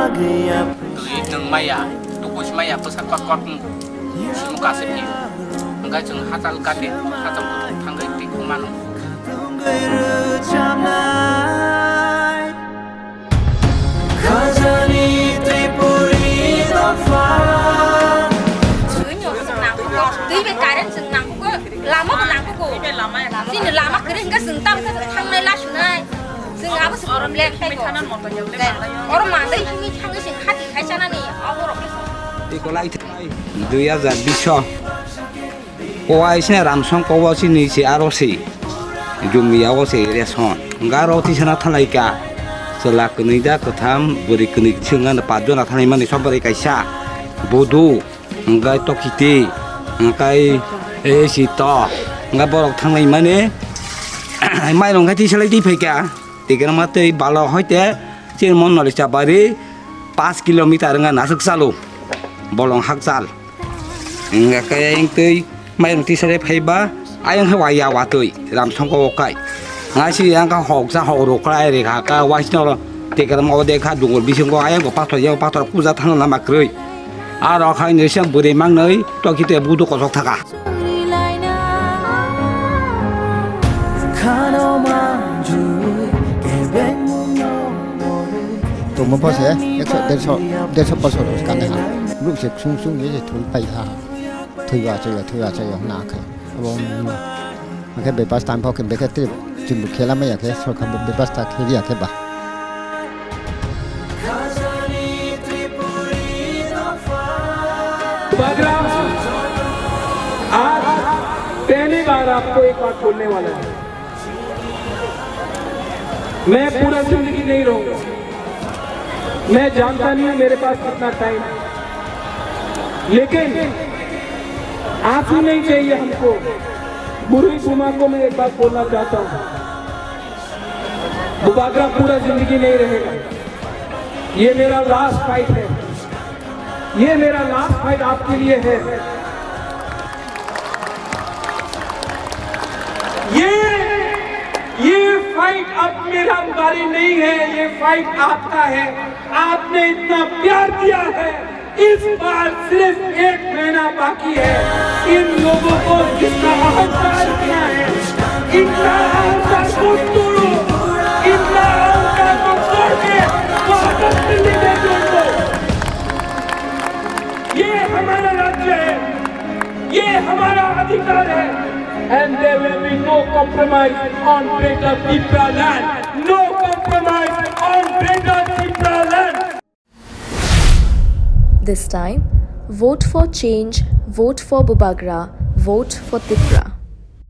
Nung maya, tukus maya pesan pakot si muka sepi. Enggak jeng hatal kade, hatal kutu tanggai di kumanu. Lama kenapa sini lama kering ke sentam ke thang này lasu này sing apa sih orang bilang kayak orang mana ini thang sing hati kayak sana nih orang Iko lai thai 2020 ko ai sine ramsong ko wa sini si arosi jumi ya wa se reson ngaro ti sana thalai ka sela kini da katham buri kini chingan pa jona thanai mani sobari kaisa bodu ngai tokiti ngai si to ngai borok thanai mane mai rong ti selai ti pheka tiga mate balo hoite chin mon noli chabari 5 kilometer nga nasuk salu bolong haksal nga kaya ing tei mai rong ti selai phaiba ayang hawa ya wa tei ram songko kai nga si yang ka hok sa hok ro klai re ka ka wa sino tiga mo de kha dungol bising ko ayang ko pastor ya pastor puja thang na makrei aro khai ne sem buri mang nei to ki te budu ko sok thaka tôi muốn bao giờ để cho bao giờ được cái này lúc sẽ sung sung như thế thôi bay ha thôi vào chơi không nạc rồi mà cái bê bát tan phao cái bê cái tiếp chừng một khi làm mấy cái sau khi bê bát tan khi đi cái bà आज पहली बार आपको एक बात बोलने वाला है मैं पूरा जिंदगी नहीं रहूंगा मैं जानता नहीं हूं मेरे पास कितना टाइम है लेकिन आंसू नहीं चाहिए हमको बुरी बुमा को मैं एक बात बोलना चाहता हूं बुबागरा पूरा जिंदगी नहीं रहेगा ये मेरा लास्ट फाइट है ये मेरा लास्ट फाइट आपके लिए है ये फाइट अब मेरा बारी नहीं है ये फाइट आपका है आपने इतना प्यार दिया है इस बार सिर्फ 1 महीना बाकी है इन लोगों को जितना अहंकार किया है इनका अहंकार को तोड़ो इनका अहंकार को तोड़ के वापस दिल्ली में जोड़ दो ये हमारा राज्य है ये हमारा अधिकार है and there will be no compromise on Greater Tripura land. No compromise on Greater Tripura land. This time, vote for change, vote for Bubagra, vote for Tripura.